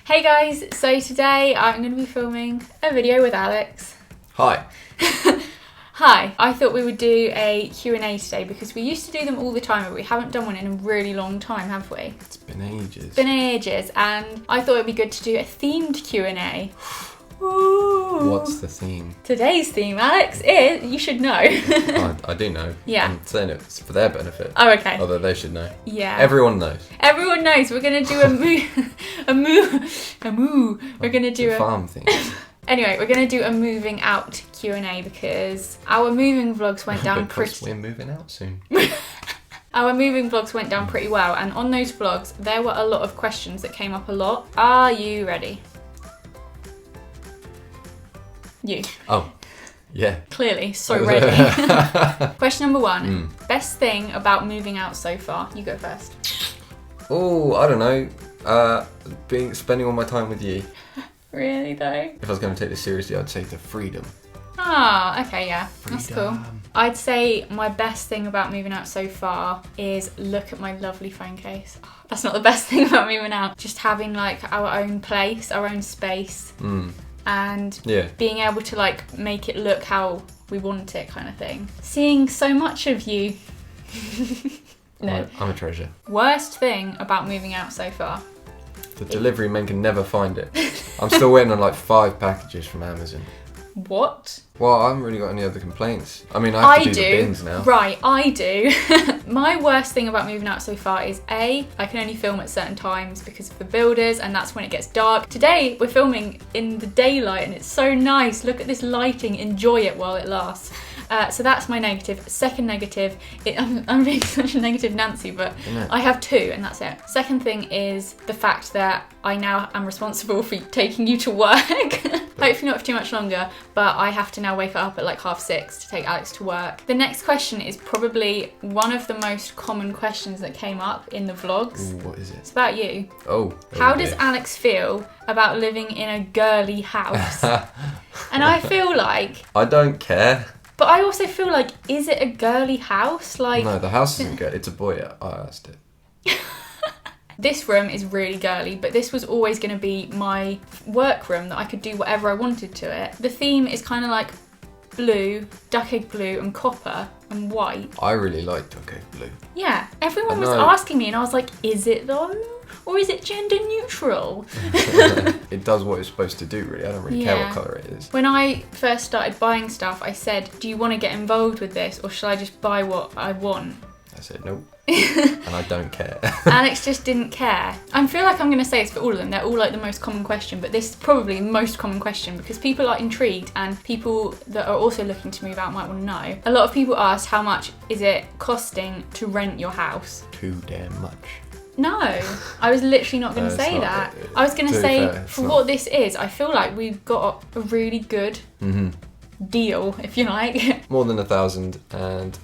Hey guys, so today I'm going to be filming a video with Alex. Hi. Hi, I thought we would do a Q&A today because we used to do them all the time, but we haven't done one in a really long time, have we? It's been ages. And I thought it'd be good to do a themed Q&A. What's the theme? Today's theme, Alex, is, you should know. I do know. Yeah. I'm saying it's for their benefit. Oh, okay. Although they should know. Yeah. Everyone knows. Everyone knows. We're going to do We're going to do It's a farm thing. Anyway, we're going to do a moving out Q&A because our moving vlogs went down Because we're moving out soon. Our moving vlogs went down pretty well, and on those vlogs there were a lot of questions that came up a lot. Are you ready? You. Oh, yeah. Clearly, so ready. Question number one. Best thing about moving out so far? You go first. Oh, I don't know. Spending all my time with you. Really though? If I was going to take this seriously, I'd say the freedom. Ah, okay, yeah. That's cool. Freedom. I'd say my best thing about moving out so far is look at my lovely phone case. Oh, that's not the best thing about moving out. Just having like our own place, our own space. And being able to like make it look how we want it, kind of thing. Seeing so much of you. No. I'm a treasure. Worst thing about moving out so far? The delivery men can never find it. I'm still waiting on like 5 packages from Amazon. What? Well, I haven't really got any other complaints. I mean, I have to do the bins now. Right, I do. My worst thing about moving out so far is I can only film at certain times because of the builders, and that's when it gets dark. Today, we're filming in the daylight and it's so nice. Look at this lighting, enjoy it while it lasts. So that's my negative. Second negative, I'm being such a negative Nancy, but I have 2 and that's it. Second thing is the fact that I now am responsible for taking you to work. Hopefully not for too much longer, but I have to now wake up at like 6:30 to take Alex to work. The next question is probably one of the most common questions that came up in the vlogs. Ooh, what is it? It's about you. Oh. How does Alex feel about living in a girly house? And I feel like... I don't care. But I also feel like, is it a girly house? Like, no, the house isn't good. It's a boy. I asked it. This room is really girly, but this was always going to be my work room that I could do whatever I wanted to it. The theme is kind of like blue, duck egg blue and copper and white. I really like duck egg blue. Yeah, everyone was asking me and I was like, is it though? Or is it gender neutral? It does what it's supposed to do, really. I don't really care what colour it is. When I first started buying stuff, I said, do you want to get involved with this or should I just buy what I want? I said, nope. And I don't care. Alex just didn't care. I feel like I'm going to say it's for all of them. They're all like the most common question, but this is probably the most common question because people are intrigued and people that are also looking to move out might want to know. A lot of people asked how much is it costing to rent your house? Too damn much. No, I was literally not going to say that. I was going to say, for what this is, I feel like we've got a really good deal, if you like. More than 1,000 and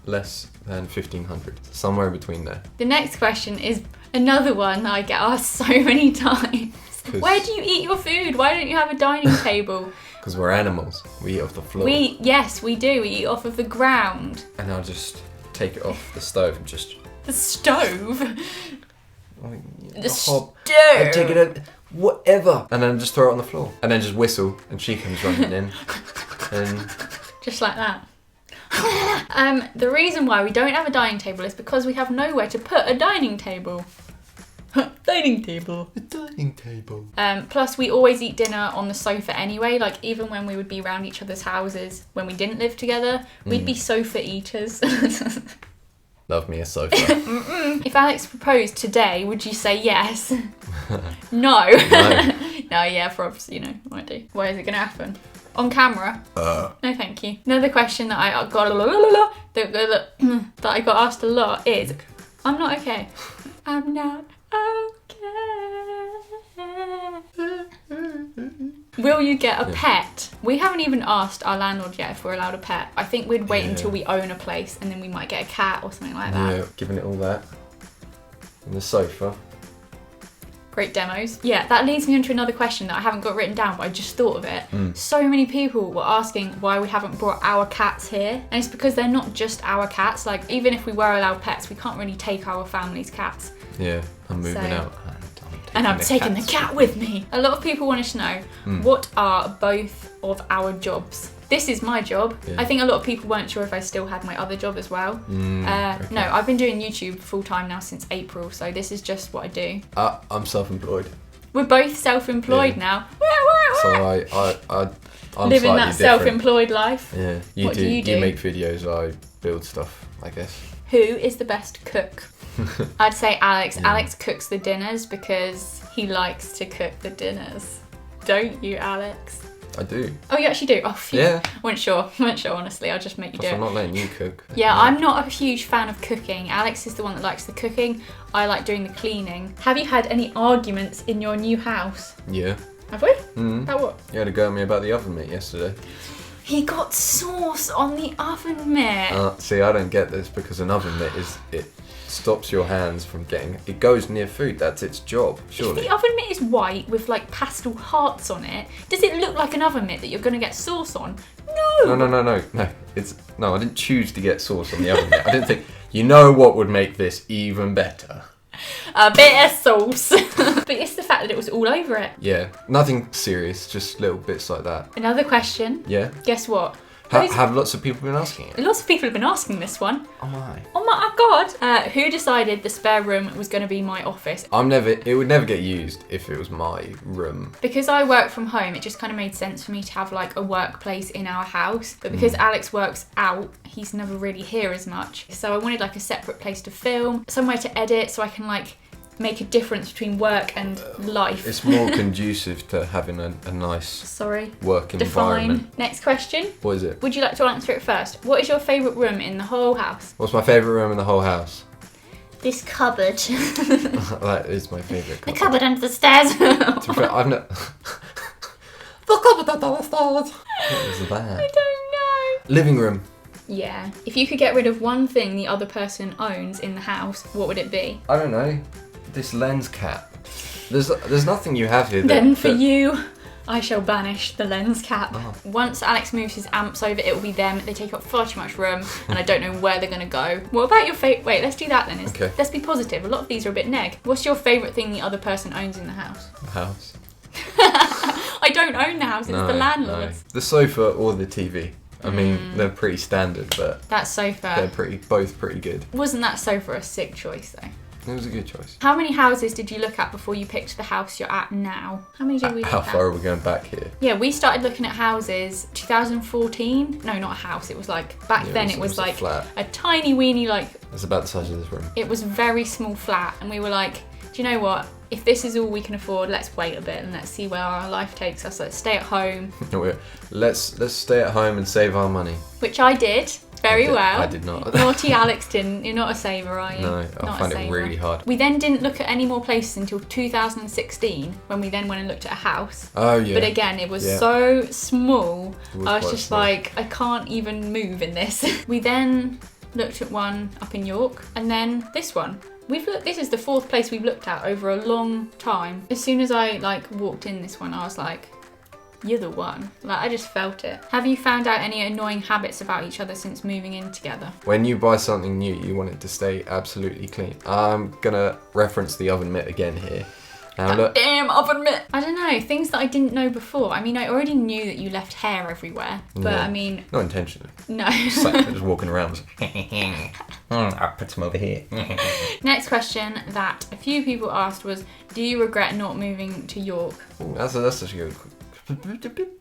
less than 1,500. Somewhere in between there. The next question is another one that I get asked so many times. Where do you eat your food? Why don't you have a dining table? Because we're animals. We eat off the floor. Yes, we do. We eat off of the ground. And I'll just take it off the stove and just... The stove? The stove! I take it out, whatever. And then just throw it on the floor. And then just whistle and she comes running in. And... Just like that. The reason why we don't have a dining table is because we have nowhere to put a dining table. Dining table. A dining table. Plus we always eat dinner on the sofa anyway, like even when we would be around each other's houses when we didn't live together, we'd be sofa eaters. Love me a sofa. If Alex proposed today, would you say yes? No. No, yeah, for obviously, I do. Where is it going to happen? On camera? No, thank you. Another question that I got that I got asked a lot is, I'm not okay. I'm not okay. Will you get a pet? We haven't even asked our landlord yet if we're allowed a pet. I think we'd wait until we own a place and then we might get a cat or something like that. Yeah, giving it all that. And the sofa. Great demos. Yeah, that leads me on to another question that I haven't got written down, but I just thought of it. So many people were asking why we haven't brought our cats here. And it's because they're not just our cats. Like, even if we were allowed pets, we can't really take our family's cats. Yeah, I'm moving out. And I'm taking the cat with me. A lot of people want to know, what are both of our jobs? This is my job. Yeah. I think a lot of people weren't sure if I still had my other job as well. Okay. No, I've been doing YouTube full time now since April, so this is just what I do. I'm self-employed. We're both self-employed now. So I'm living slightly that different. self-employed life. Yeah, What do you do? You make videos, I build stuff, I guess. Who is the best cook? I'd say Alex. Yeah. Alex cooks the dinners because he likes to cook the dinners. Don't you, Alex? I do. Oh, you actually do? Oh, phew. Yeah. Weren't sure, honestly. I'll just make you do it. I'm not letting you cook. Yeah, I'm not a huge fan of cooking. Alex is the one that likes the cooking. I like doing the cleaning. Have you had any arguments in your new house? Yeah. Have we? About what? You had a go at me about the oven mitt yesterday. He got sauce on the oven mitt. See, I don't get this because an oven mitt it stops your hands from getting. It goes near food. That's its job. Surely. If the oven mitt is white with like pastel hearts on it, does it look like an oven mitt that you're going to get sauce on? No. No. I didn't choose to get sauce on the oven mitt. I didn't think. You know what would make this even better? A bit of sauce. But it's the fact that it was all over it. Yeah, nothing serious, just little bits like that. Another question. Yeah. Guess what? Have lots of people been asking it? Lots of people have been asking this one. Oh my. Oh my god. Who decided the spare room was going to be my office? It would never get used if it was my room. Because I work from home, it just kind of made sense for me to have like a workplace in our house. But because Alex works out, he's never really here as much. So I wanted like a separate place to film, somewhere to edit so I can like make a difference between work and life. It's more conducive to having a nice work environment. Next question. What is it? Would you like to answer it first? What is your favourite room in the whole house? What's my favourite room in the whole house? This cupboard. That is my favourite cupboard. The cupboard under the stairs. To be fair, I've not... The cupboard under the stairs. What was that? I don't know. Living room. Yeah. If you could get rid of one thing the other person owns in the house, what would it be? I don't know. This lens cap. There's nothing you have here. Then for you, I shall banish the lens cap. Oh. Once Alex moves his amps over, it will be them. They take up far too much room, and I don't know where they're gonna go. What about your favourite? Wait, let's do that then. Okay. Let's be positive. A lot of these are a bit neg. What's your favourite thing the other person owns in the house? The house. I don't own the house. It's the landlord's. No. The sofa or the TV. I mean, they're pretty standard, but that sofa. They're both pretty good. Wasn't that sofa a sick choice though? It was a good choice. How many houses did you look at before you picked the house you're at now? How many did we look at? How far are we going back here? Yeah, we started looking at houses 2014. No, not a house. It was like, back then it was like a tiny weeny, like... It's about the size of this room. It was very small flat. And we were like, do you know what? If this is all we can afford, let's wait a bit and let's see where our life takes us. Let's stay at home. Let's stay at home and save our money. Which I did. Very well. I did not. Naughty Alex didn't. You're not a saver, are you? No, I find it really hard. We then didn't look at any more places until 2016 when we then went and looked at a house. Oh yeah. But again, it was so small. I was just small. like, I can't even move in this. We then looked at one up in York and then this one. This is the fourth place we've looked at over a long time. As soon as I walked in this one, I was like, you're the one. I just felt it. Have you found out any annoying habits about each other since moving in together? When you buy something new, you want it to stay absolutely clean. I'm gonna reference the oven mitt again here. Damn oven mitt! I don't know, things that I didn't know before. I mean, I already knew that you left hair everywhere, but I mean... Not intentionally. No. Just walking around. I'll put some over here. Next question that a few people asked was, do you regret not moving to York? Ooh, that's such a good question.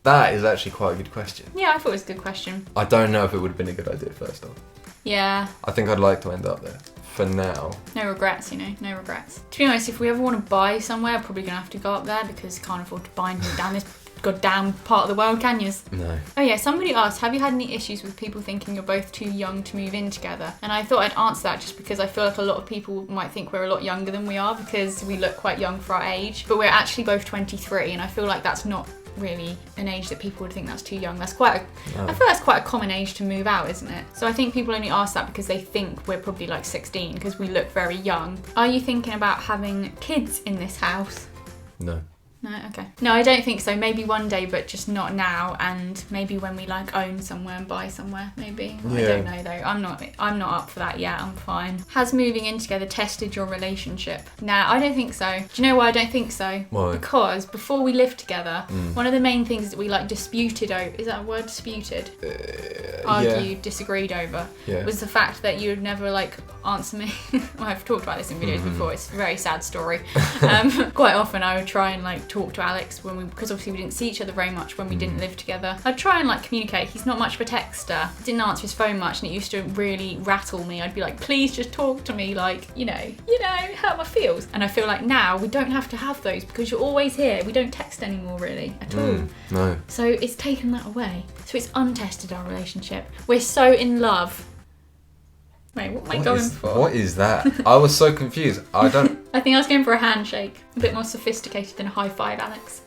That is actually quite a good question. Yeah, I thought it was a good question. I don't know if it would have been a good idea first off. Yeah. I think I'd like to end up there. For now. No regrets, no regrets. To be honest, if we ever want to buy somewhere, we're probably going to have to go up there because I can't afford to buy anything down this goddamn part of the world, can you? No. Oh yeah, somebody asked, have you had any issues with people thinking you're both too young to move in together? And I thought I'd answer that just because I feel like a lot of people might think we're a lot younger than we are because we look quite young for our age. But we're actually both 23 and I feel like that's not really an age that people would think that's too young. That's I feel that's quite a common age to move out, isn't it? So I think people only ask that because they think we're probably like 16 because we look very young. Are you thinking about having kids in this house? No. No, okay. No, I don't think so. Maybe one day, but just not now. And maybe when we like own somewhere and buy somewhere, maybe. Yeah. I don't know though. I'm not up for that yet. I'm fine. Has moving in together tested your relationship? Nah, I don't think so. Do you know why I don't think so? Why? Because before we lived together, one of the main things that we like disputed over, is that a word, disputed? Argued, disagreed over, was the fact that you would never like answer me. Well, I've talked about this in videos before. It's a very sad story. Quite often I would try and like talk to Alex because obviously we didn't see each other very much when we didn't live together. I'd try and like communicate. He's not much of a texter. Didn't answer his phone much, and it used to really rattle me. I'd be like, please just talk to me, like, you know, hurt my feels. And I feel like now we don't have to have those because you're always here. We don't text anymore really at all. No. So it's taken that away. So it's untested our relationship. We're so in love. Wait, what am I going for? What is that? I was so confused. I don't... I think I was going for a handshake. A bit more sophisticated than a high five, Alex.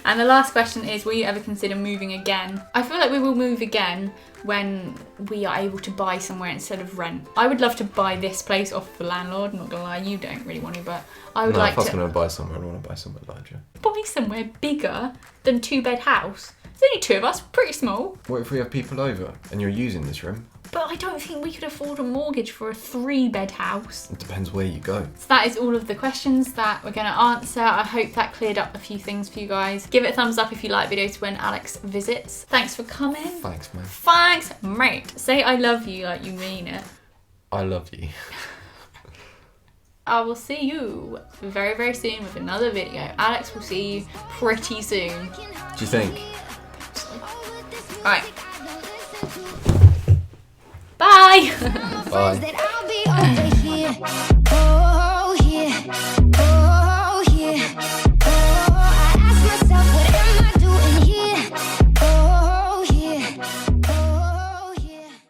And the last question is, will you ever consider moving again? I feel like we will move again when we are able to buy somewhere instead of rent. I would love to buy this place off the landlord, not gonna lie, you don't really want to, but I would like to... if I was going to buy somewhere, I'd want to buy somewhere larger. Buy somewhere bigger than a 2-bed house. There's only 2 of us, pretty small. What if we have people over and you're using this room? But I don't think we could afford a mortgage for a 3-bed house. It depends where you go. So that is all of the questions that we're going to answer. I hope that cleared up a few things for you guys. Give it a thumbs up if you like videos when Alex visits. Thanks for coming. Thanks, man. Thanks, mate. Say I love you like you mean it. I love you. I will see you very, very soon with another video. Alex will see you pretty soon. Do you think? Alright. Bye. Bye.